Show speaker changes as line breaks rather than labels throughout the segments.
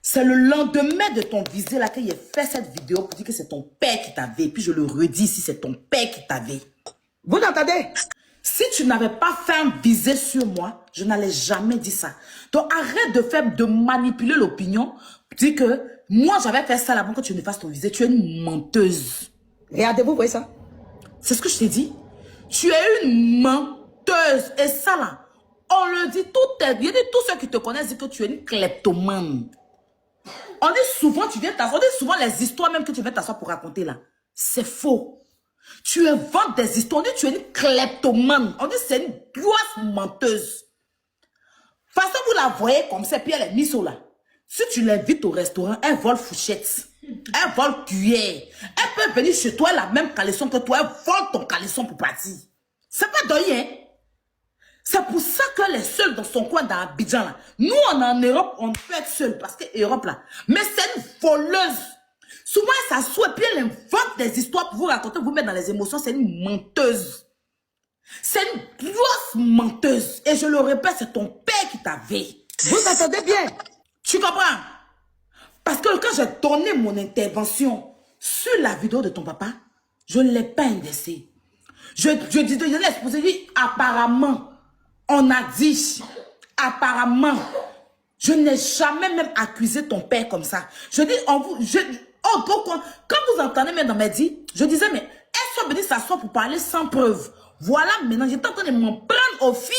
C'est le lendemain de ton visée là qu'il a fait cette vidéo pour dire que c'est ton père qui t'avait. Et puis je le redis ici, c'est ton père qui t'avait.
Vous entendez?
Si tu n'avais pas fait un visé sur moi, je n'allais jamais dire ça. Donc arrête de manipuler l'opinion. Dis que moi j'avais fait ça avant que tu ne fasses ton visé. Tu es une menteuse.
Regardez, vous voyez ça?
C'est ce que je t'ai dit. Tu es une menteuse. Et ça là, on le dit, tous ceux qui te connaissent disent que tu es une kleptomane. On dit souvent, tu viens t'asseoir. On dit souvent les histoires même que tu viens t'asseoir pour raconter là. C'est faux. Tu inventes des histoires. On dit tu es une kleptomane. On dit c'est une grosse menteuse. Façon vous la voyez comme ça, puis elle est mise là. Si tu l'invites au restaurant, elle vole fourchette. Elle vole cuillère. Elle peut venir chez toi la même caleçon que toi. Elle vole ton caleçon pour partir. C'est pas donné, hein? C'est pour ça qu'elle est seule dans son coin dans Abidjan là. Nous, on est en Europe, on peut être seul parce que Europe là. Mais c'est une voleuse. Souvent, elle s'assoit et puis elle invente des histoires pour vous raconter, vous mettre dans les émotions. C'est une menteuse. C'est une grosse menteuse. Et je le répète, c'est ton père qui t'avait.
Vous entendez bien?
Tu comprends? Parce que quand j'ai donné mon intervention sur la vidéo de ton papa, je ne l'ai pas indexé. Je l'ai exposé, lui, apparemment, on a dit, apparemment, je n'ai jamais même accusé ton père comme ça. Je dis, quand vous entendez même dans mes dits, je disais, mais elles sont venues s'asseoir pour parler sans preuve. Voilà, maintenant, j'étais en train de m'en prendre aux filles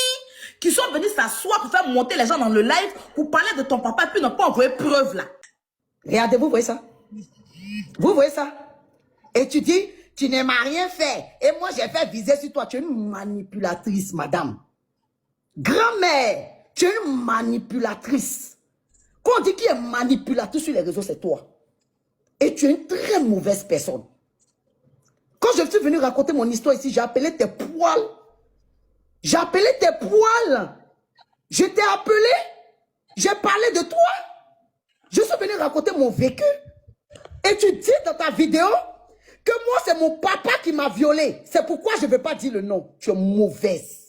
qui sont venues s'asseoir pour faire monter les gens dans le live pour parler de ton papa et puis n'ont pas envoyé preuve là.
Regardez, vous voyez ça? Vous voyez ça? Et tu dis, tu ne m'as rien fait. Et moi, j'ai fait viser sur toi. Tu es une manipulatrice, madame. Grand-mère, tu es une manipulatrice. Quand on dit qui est manipulatrice sur les réseaux, c'est toi. Et tu es une très mauvaise personne. Quand je suis venu raconter mon histoire ici, j'ai appelé tes poils. J'ai appelé tes poils. Je t'ai appelé. J'ai parlé de toi. Je suis venu raconter mon vécu. Et tu dis dans ta vidéo que moi, c'est mon papa qui m'a violée. C'est pourquoi je ne veux pas dire le nom. Tu es mauvaise.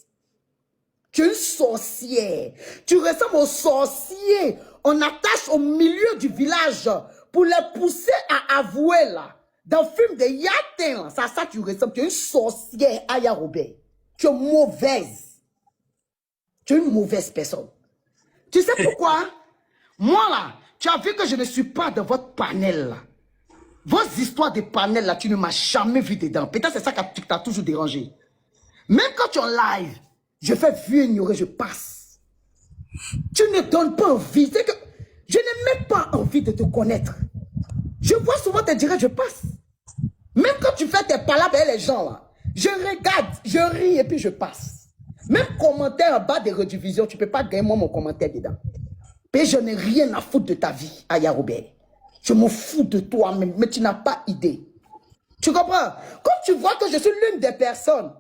Tu es une sorcière. Tu ressembles aux sorciers. On attache au milieu du village pour les pousser à avouer là. Dans le film de Yatin, ça tu ressembles. Tu es une sorcière, Aya Robert. Tu es mauvaise. Tu es une mauvaise personne. Tu sais pourquoi? Moi là, tu as vu que je ne suis pas dans votre panel là. Vos histoires de panel là, tu ne m'as jamais vu dedans. Peut-être c'est ça qui t'a toujours dérangé. Même quand tu es en live, je fais vieux ignorer, je passe. Tu ne donnes pas envie. C'est que je n'ai même pas envie de te connaître. Je vois souvent te dire, je passe. Même quand tu fais tes palabres avec les gens là, je regarde, je ris et puis je passe. Même commentaire en bas des rediffusions, tu ne peux pas gagner moi mon commentaire dedans. Et je n'ai rien à foutre de ta vie, Aya Robert. Je m'en fous de toi même, mais tu n'as pas idée. Tu comprends? Quand tu vois que je suis l'une des personnes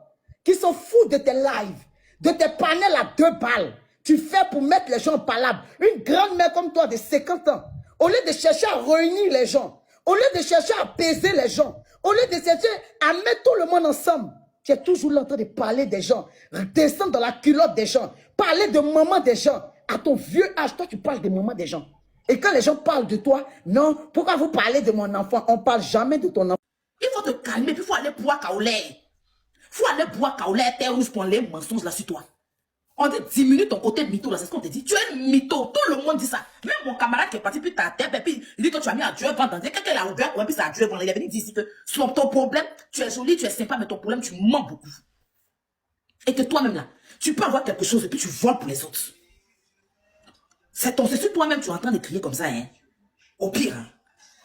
qui s'en foutent de tes lives, de tes panels à 2 balles, tu fais pour mettre les gens en palabre. Une grande mère comme toi de 50 ans, au lieu de chercher à réunir les gens, au lieu de chercher à apaiser les gens, au lieu de chercher à mettre tout le monde ensemble, tu es toujours là en train de parler des gens, descendre dans la culotte des gens, parler de maman des gens. À ton vieux âge, toi tu parles de maman des gens. Et quand les gens parlent de toi, non, pourquoi vous parlez de mon enfant? On ne parle jamais de ton enfant.
Il faut te calmer, puis il faut aller boire kaolé. Il faut aller boire kaolé, terre rouge pour les mensonges là sur toi. On dit diminue ton côté mytho là, c'est ce qu'on te dit. Tu es mytho, tout le monde dit ça. Même mon camarade qui est parti, puis ta tête, et puis il dit que tu as mis à Dieu vendre. Quelqu'un l'a ouvert, puis c'est à Dieu vendre. Il est venu dire ici que ton problème, tu es joli, tu es sympa, mais ton problème, tu mens beaucoup. Et que toi-même là, tu peux avoir quelque chose et puis tu voles pour les autres. C'est sur toi-même, tu es en train de crier comme ça, hein. Au pire, hein.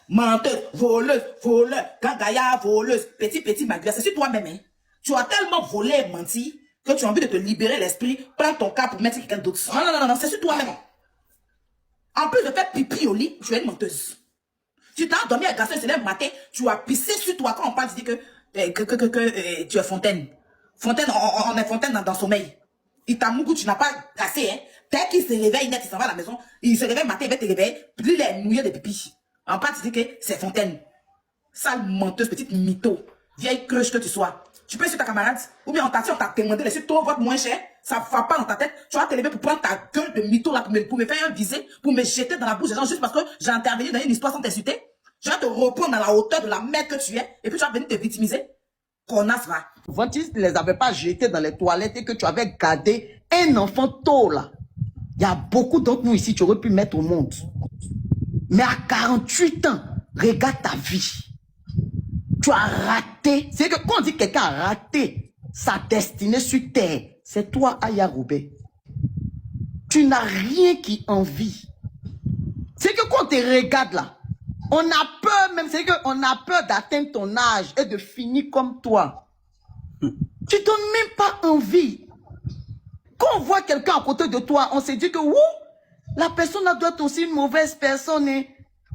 Menteuse, voleuse, voleur, gagaya, voleuse, petit magria, c'est sur toi-même, hein. Tu as tellement volé et menti que tu as envie de te libérer l'esprit, prendre ton cas pour mettre quelqu'un d'autre. Non, c'est sur toi-même. En plus de faire pipi au lit, tu es une menteuse. Tu t'as endormi à garçon, c'est le matin, tu as pissé sur toi quand on parle, tu dis que tu es fontaine. Fontaine, on est fontaine dans le sommeil. Il t'a mouillé, tu n'as pas cassé, hein. Dès qu'il se réveille, net, il s'en va à la maison, il se réveille le matin, il va te réveiller, puis il est mouillé de pipi. En part, tu dis que c'est fontaine. Sale menteuse, petite mytho, vieille cloche que tu sois. Tu peux sur ta camarade. Ou bien on t'a demandé laisser ton vote moins cher. Ça ne va pas dans ta tête. Tu vas te lever pour prendre ta gueule de mytho là, pour me faire un visé, pour me jeter dans la bouche des gens juste parce que j'ai intervenu dans une histoire sans t'insulter. Je vais te reprendre dans la hauteur de la merde que tu es. Et puis tu vas venir te victimiser. Connasse va.
Quand tu ne les avais pas jetés dans les toilettes et que tu avais gardé un enfant tôt là. Il y a beaucoup d'entre nous ici, tu aurais pu mettre au monde. Mais à 48 ans, regarde ta vie. Tu as raté. C'est que quand on dit que quelqu'un a raté sa destinée sur terre, c'est toi, Aya Robert. Tu n'as rien qui envie. C'est que quand on te regarde là, on a peur même, c'est qu'on a peur d'atteindre ton âge et de finir comme toi. Tu donnes même pas envie. Quand on voit quelqu'un à côté de toi, on se dit que la personne doit être aussi une mauvaise personne. Hein?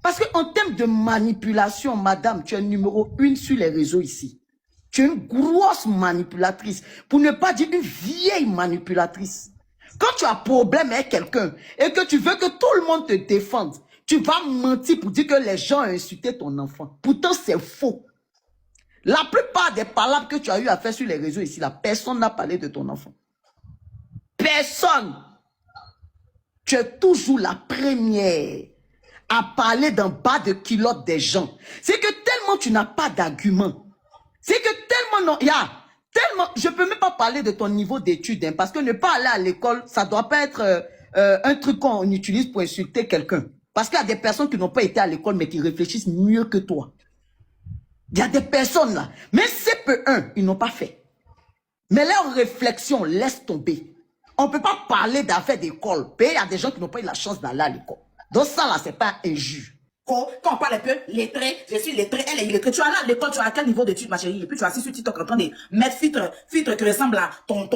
Parce qu'en termes de manipulation, madame, tu es numéro 1 sur les réseaux ici. Tu es une grosse manipulatrice. Pour ne pas dire une vieille manipulatrice. Quand tu as problème avec quelqu'un et que tu veux que tout le monde te défende, tu vas mentir pour dire que les gens ont insulté ton enfant. Pourtant, c'est faux. La plupart des palabres que tu as eu à faire sur les réseaux ici, là, personne n'a parlé de ton enfant. Personne. Tu es toujours la première à parler d'en bas de culotte des gens. C'est que tellement tu n'as pas d'argument. C'est que tellement non, tellement, je peux même pas parler de ton niveau d'études, hein, parce que ne pas aller à l'école, ça doit pas être un truc qu'on utilise pour insulter quelqu'un. Parce qu'il y a des personnes qui n'ont pas été à l'école, mais qui réfléchissent mieux que toi. Il y a des personnes là, mais CP1, ils n'ont pas fait. Mais leur réflexion laisse tomber. On ne peut pas parler d'affaires d'école. Il y a des gens qui n'ont pas eu la chance d'aller à l'école. Donc ça là, c'est pas injuste.
Quand on parle un peu lettré, je suis lettré, elle est illettrée. Tu as là à l'école, tu as à quel niveau d'études, ma chérie? Et puis tu as assis sur TikTok en train de mettre filtre qui ressemble à ton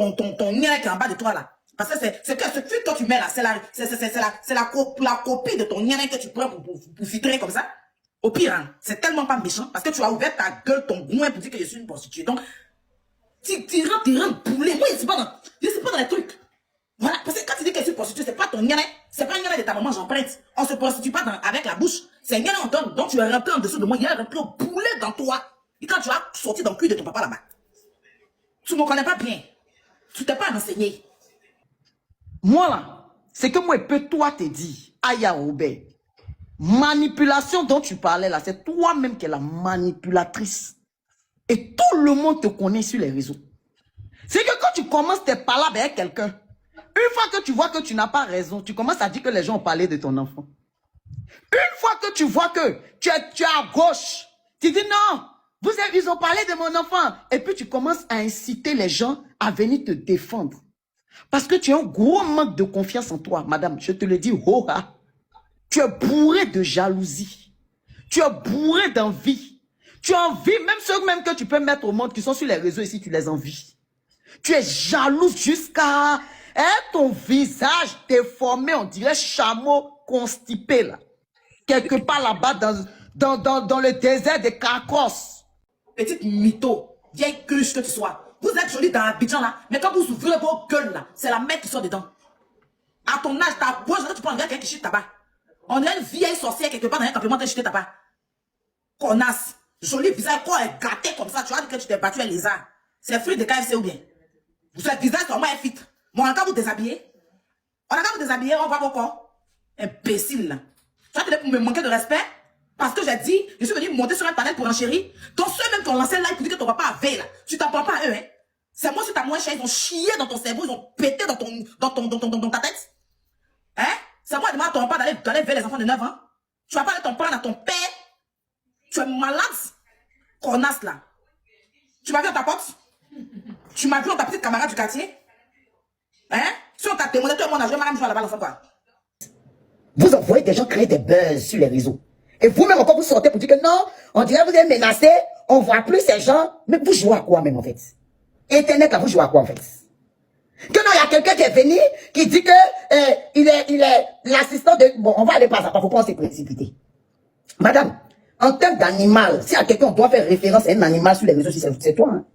nez qui est en bas de toi là. Parce que c'est que ce filtre que tu mets là, c'est la copie de ton nez que tu prends pour filtrer comme ça. Au pire, hein, c'est tellement pas méchant parce que tu as ouvert ta gueule, ton goin pour dire que je suis une prostituée. Donc, tu rentres boulet. Moi, je suis pas dans les trucs. Voilà, parce que quand tu dis que je suis prostituée, c'est pas ton nez, c'est pas un nez de ta maman, j'emprunte. On se prostitue pas avec la bouche. C'est un nez en donne. Donc tu es rentré en dessous de moi, il est rentré au boulet dans toi. Et quand tu as sorti dans le cul de ton papa là-bas, tu ne me connais pas bien. Tu t'es pas renseigné.
Moi là, c'est que moi, peut toi te dire, Aya Robert, manipulation dont tu parlais là, c'est toi-même qui es la manipulatrice. Et tout le monde te connaît sur les réseaux. C'est que quand tu commences tes palabres avec quelqu'un, une fois que tu vois que tu n'as pas raison, tu commences à dire que les gens ont parlé de ton enfant. Une fois que tu vois que tu es à gauche, tu dis non, ils ont parlé de mon enfant. Et puis tu commences à inciter les gens à venir te défendre. Parce que tu as un gros manque de confiance en toi, madame. Je te le dis, tu es bourré de jalousie. Tu es bourré d'envie. Tu envies même ceux même que tu peux mettre au monde qui sont sur les réseaux ici, tu les envies. Tu es jalouse jusqu'à ton visage déformé, on dirait chameau constipé là. Quelque part là-bas dans le désert de Carcos.
Petite mytho, vieille cruche que tu sois. Vous êtes jolie dans Abidjan là, mais quand vous ouvrez vos gueules là, c'est la merde qui sort dedans. À ton âge, ta bouche, tu prends un gars qui chute tabac. On est une vieille sorcière quelque part dans un campement de chuter tabac. Connasse, joli visage, quoi est gâté comme ça, tu vois que tu t'es battu un lézard. C'est fruit de KFC ou bien? Vous êtes visage sur moi un filtre. Bon, on a qu'à vous déshabiller. On a qu'à vous déshabiller, on va vos corps. Imbécile là. Tu vas te dire pour me manquer de respect? Parce que j'ai dit, je suis venu monter sur un panel pour enchérir. Donc ceux même qui ont lancé live pour dire que ton papa avait là, tu t'en prends pas à eux, hein. C'est moi sur ta moins chère, ils ont chié dans ton cerveau, ils ont pété dans ta tête. Hein? C'est moi demain à ton papa d'aller vers les enfants de 9 ans. Tu vas pas aller t'en prendre à ton père. Tu es malade. Connasse là. Tu m'as vu dans ta porte? Tu m'as vu dans ta petite camarade du quartier? Hein? Si on t'a témoigné, tout le monde a joué, madame joue là-bas l'enfant quoi.
Vous envoyez des gens créer des buzz sur les réseaux. Et vous-même encore vous sortez pour dire que non, on dirait que vous êtes menacé, on voit plus ces gens. Mais vous jouez à quoi même en fait? Internet là, vous jouez à quoi en fait? Que non, il y a quelqu'un qui est venu, qui dit que il est l'assistant de... Bon, on va aller par ça, faut pas se précipiter. Madame, en termes d'animal, si à quelqu'un on doit faire référence à un animal sur les réseaux, c'est toi. Hein?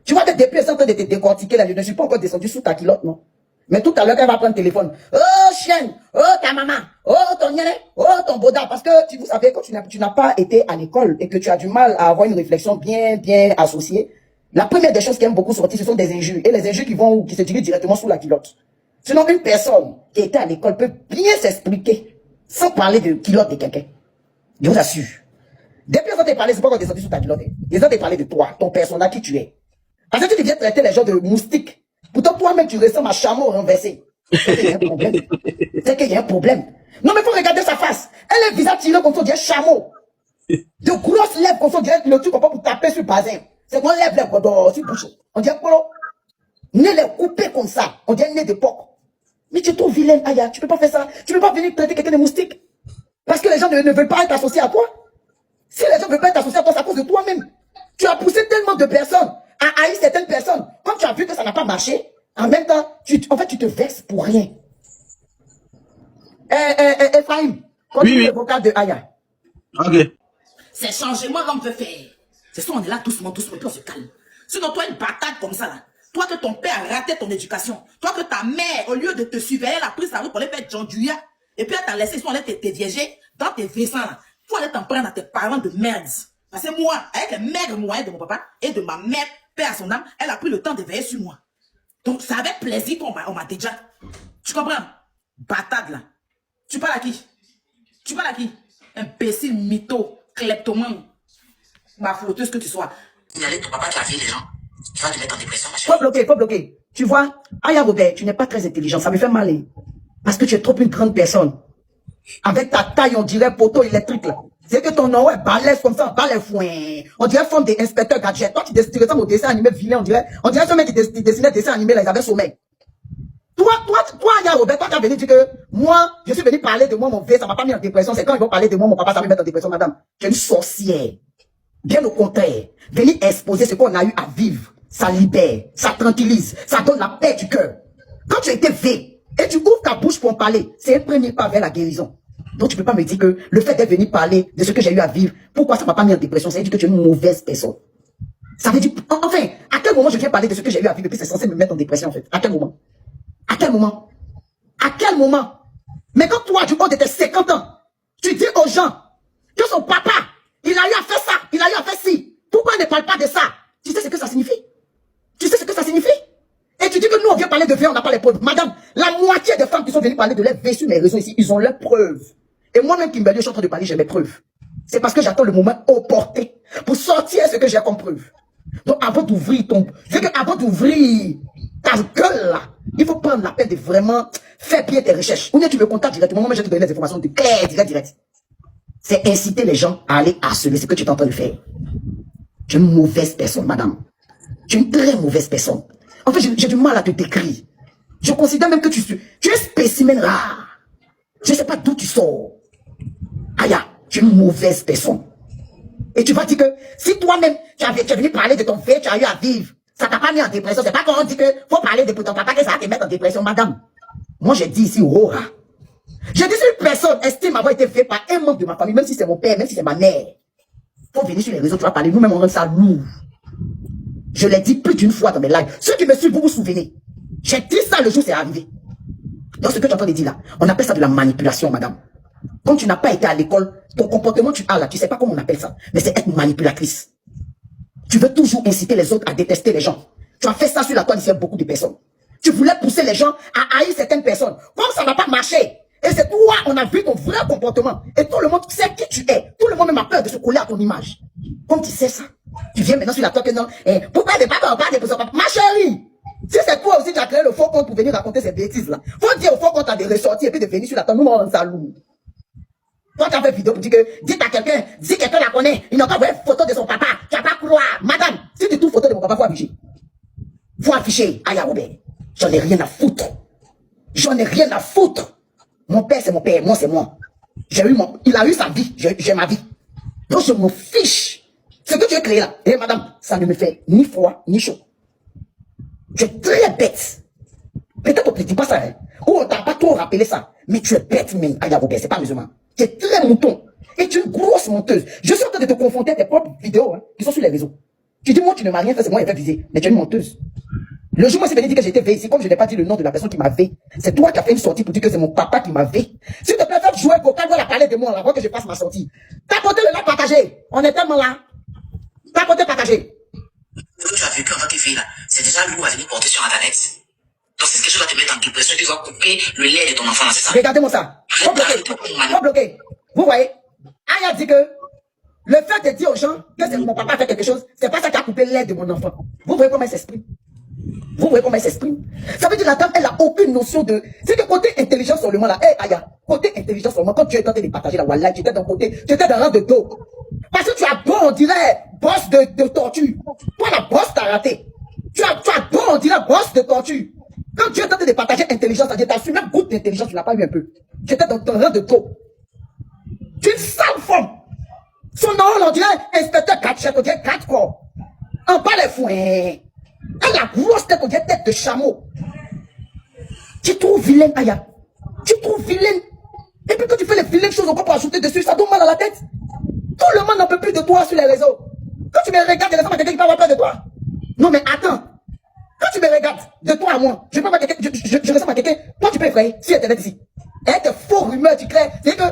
Tu vois que depuis, elle est en train de te décortiquer là, je ne suis pas encore descendu sous ta culotte, non? Mais tout à l'heure, elle va prendre le téléphone. Oh, chienne! Oh, ta maman! Oh, ton nene! Oh, ton boda! Parce que, vous savez, quand tu n'as pas été à l'école et que tu as du mal à avoir une réflexion bien associée, La première des choses qui aiment beaucoup sortir, ce sont des injures. Et les injures qui se dirigent directement sous la culotte. Sinon, une personne qui était à l'école peut bien s'expliquer sans parler de culotte de quelqu'un. Je vous assure. Depuis qu'ils ont parlé, c'est pas qu'on est descendu sous ta culotte. Ils ont parlé de toi, ton personnage qui tu es. Parce que tu viens traiter les gens de moustiques. Pourtant, toi-même, tu ressembles à chameau renversé. C'est qu'il y a un problème. C'est qu'il y a un problème. Non, mais il faut regarder sa face. Elle a le visage tiré comme ça, on dirait chameau. De grosses lèvres comme ça, on dirait le truc qu'on peut pour taper sur le bazin. C'est qu'on lève les bras sur le bouchon. On dirait quoi? Nez les coupé comme ça. On dirait nez d'époque. Mais tu es trop vilaine, Aya. Tu peux pas faire ça. Tu peux pas venir traiter quelqu'un de moustique. Parce que les gens ne veulent pas être associés à toi. Si les gens ne veulent pas être associés à toi, c'est à cause de toi-même. Tu as poussé tellement de personnes à haïr certaines personnes. Quand tu as vu que ça n'a pas marché, en même temps, tu te verses pour rien. Ephraim, continue le vocal de Aya.
Ok.
C'est changement l'homme veut faire. C'est ça, on est là doucement, puis on se calme. Sinon, toi, une bataille comme ça, là. Toi que ton père a raté ton éducation. Toi que ta mère, au lieu de te surveiller, elle a pris sa route pour aller faire John Duya. Et puis elle t'a laissé, on allait te viéger dans tes vaissants, là. Faut aller t'en prendre à tes parents de merde. Parce que moi, avec les maigres moyens de mon papa et de ma mère, père à son âme, elle a pris le temps de veiller sur moi. Donc, c'est avec plaisir qu'on m'a déjà. Tu comprends? Batade, là. Tu parles à qui? Tu parles à qui? Imbécile, mytho, kleptomane. Ma flotteuse que tu sois. Il y a ton papa qui a vu les gens. Tu vas te mettre en dépression, ma chérie.
Faut bloquer. Tu vois, Aya Robert, tu n'es pas très intelligent. Ça me fait mal. Hein. Parce que tu es trop une grande personne. Avec ta taille, on dirait poteau électrique, là. C'est que ton nom est balèze comme ça, balèze foin. On dirait forme des inspecteurs gadgets. Toi, tu ressembles au dessin animé vilain, on dirait ce mec qui dessinait dessin animé, là, ils avaient sommeil. Toi, Aya Robert, toi, tu as venu dire que moi, je suis venu parler de moi, mon vieux, ça m'a pas mis en dépression. C'est quand ils vont parler de moi, mon papa, ça va me mettre en dépression, madame. Tu es une sorcière. Bien au contraire. Venir exposer ce qu'on a eu à vivre. Ça libère, ça tranquillise, ça donne la paix du cœur. Quand tu as été V et tu ouvres ta bouche pour en parler, c'est un premier pas vers la guérison. Donc tu peux pas me dire que le fait d'être venu parler de ce que j'ai eu à vivre, pourquoi ça m'a pas mis en dépression, ça veut dire que tu es une mauvaise personne. Ça veut dire, enfin, à quel moment je viens parler de ce que j'ai eu à vivre et puis c'est censé me mettre en dépression en fait? À quel moment? À quel moment? À quel moment? Mais quand toi, du haut de tes 50 ans, tu dis aux gens que son papa, il a eu à faire ça, il a eu à faire ci, pourquoi il ne parle pas de ça? Tu sais ce que ça signifie? Tu sais ce que ça signifie? Et tu dis que nous, on vient parler de vie, on n'a pas les preuves. Madame, la moitié des femmes qui sont venues parler de leur vie sur mes réseaux ici, ils ont leurs preuves. Et moi-même, Kimberly, je suis en train de parler, j'ai mes preuves. C'est parce que j'attends le moment opportun pour sortir ce que j'ai comme preuve. Donc, avant d'ouvrir avant d'ouvrir ta gueule, là, il faut prendre la peine de vraiment faire bien tes recherches. Ou bien tu me contactes directement, moi, je vais te donner les informations de clair, direct. C'est inciter les gens à aller harceler ce que tu es en train de faire. Tu es une mauvaise personne, madame. Tu es une très mauvaise personne. En fait, j'ai du mal à te décrire. Je considère même que tu es un spécimen rare. Je ne sais pas d'où tu sors. Aya, tu es une mauvaise personne. Et tu vas dire que si toi-même, tu es venu parler de ton fait, tu as eu à vivre, ça t'a pas mis en dépression. C'est pas quand on dit que faut parler de ton papa que ça va te mettre en dépression, madame. Moi, j'ai dit ici, oh, j'ai dit si une personne estime avoir été fait par un membre de ma famille, même si c'est mon père, même si c'est ma mère, faut venir sur les réseaux, tu vas parler. Nous-mêmes, on rend ça lourd. Je l'ai dit plus d'une fois dans mes lives. Ceux qui me suivent, vous vous souvenez. J'ai dit ça le jour où c'est arrivé. Donc, ce que tu es en train de dire là, on appelle ça de la manipulation, madame. Quand tu n'as pas été à l'école, ton comportement tu as là, tu sais pas comment on appelle ça, mais c'est être manipulatrice. Tu veux toujours inciter les autres à détester les gens. Tu as fait ça sur la toile ici avec beaucoup de personnes. Tu voulais pousser les gens à haïr certaines personnes. Comme ça n'a pas marché, et c'est toi, on a vu ton vrai comportement, et tout le monde sait qui tu es. Tout le monde même a peur de se coller à ton image. Comme tu sais ça, tu viens maintenant sur la toile que non, pourquoi ne pas parler de son papa? Ma chérie, si c'est toi aussi qui as créé le faux compte pour venir raconter ces bêtises là, faut dire au faux compte à des ressorties et puis de venir sur la toile, nous on rend ça lourd. Toi, tu as fait vidéo pour dire que, dis à quelqu'un, dis quelqu'un la connaît, il n'a pas envoyé une photo de son papa, tu vas pas croire. Madame, si tu trouves photo de mon papa, faut afficher. Faut afficher, Aya Robert. J'en ai rien à foutre. J'en ai rien à foutre. Mon père, c'est mon père, moi, c'est moi. Il a eu sa vie, j'ai ma vie. Donc, je me fiche. Ce que tu as créé là, madame, ça ne me fait ni froid, ni chaud. Tu es très bête. Peut-être on ne te dit pas ça, hein. Ou on t'a pas trop rappelé ça. Mais tu es bête, même, Aya Robert, c'est pas musulman. Tu es très mouton. Et tu es une grosse menteuse. Je suis en train de te confronter à tes propres vidéos, hein, qui sont sur les réseaux. Tu dis, moi, tu ne m'as rien fait, c'est moi qui ai fait viser. Mais tu es une menteuse. Le jour où moi, c'est venu dire que j'étais veillé ici, comme je n'ai pas dit le nom de la personne qui m'avait, c'est toi qui as fait une sortie pour dire que c'est mon papa qui m'avait. S'il te plaît, fais jouer le vocal, voilà parler de moi, avant que je fasse ma sortie. T'as porté le like partagé. On est tellement là. T'as porté partagé.
que tu as vécu en tant que fille là, c'est déjà lourd à venir porter sur Internet. Donc c'est quelque chose à te mettre en dépression, tu dois couper le lait de ton enfant, c'est ça?
Regardez-moi ça. Faut bloquer. Vous voyez? Aya dit que le fait de dire aux gens que mon papa a fait quelque chose, c'est pas ça qui a coupé l'air de mon enfant. Vous voyez comment elle s'exprime? Vous voyez comment elle s'exprime? Ça veut dire que la dame, elle a aucune notion de... C'est que côté intelligence sur le monde là, Aya, côté intelligence sur le monde, quand tu es tenté de partager la Wallah, tu étais d'un côté, tu étais d'un rang de dos. Parce que tu as beau, on dirait, bosse de tortue. Toi, la bosse t'a raté. Tu as beau, on dirait, bosse de tortue. Quand tu es tenté de partager intelligence, tu as su même goût d'intelligence, tu n'as pas eu un peu. Tu étais dans ton rang de dos. Tu es une sale femme. Son nom, on dirait inspecteur 4 chefs, on dirait 4 corps. En bas les fouets. Elle a grosse tête, on dirait tête de chameau. Tu trouves vilaine, Aya. Tu trouves vilaine. Et puis quand tu fais les vilaines choses encore pour ajouter dessus, ça donne mal à la tête. Tout le monde n'en peut plus de toi sur les réseaux. Quand tu me regardes, il y a quelqu'un qui peut avoir peur de toi. Non mais attends. Quand tu me regardes, de toi à moi, je peux pas quelqu'un, je ressemble à quelqu'un. Toi tu peux effrayer si Internet ici. Et tes faux rumeurs, tu crées. C'est que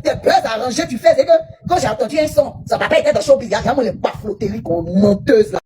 tes buzz arrangés, tu fais. C'est que quand j'ai entendu un son, ça va pas être dans le showbiz. Il y a vraiment les bafloteries qu'on menteuse là.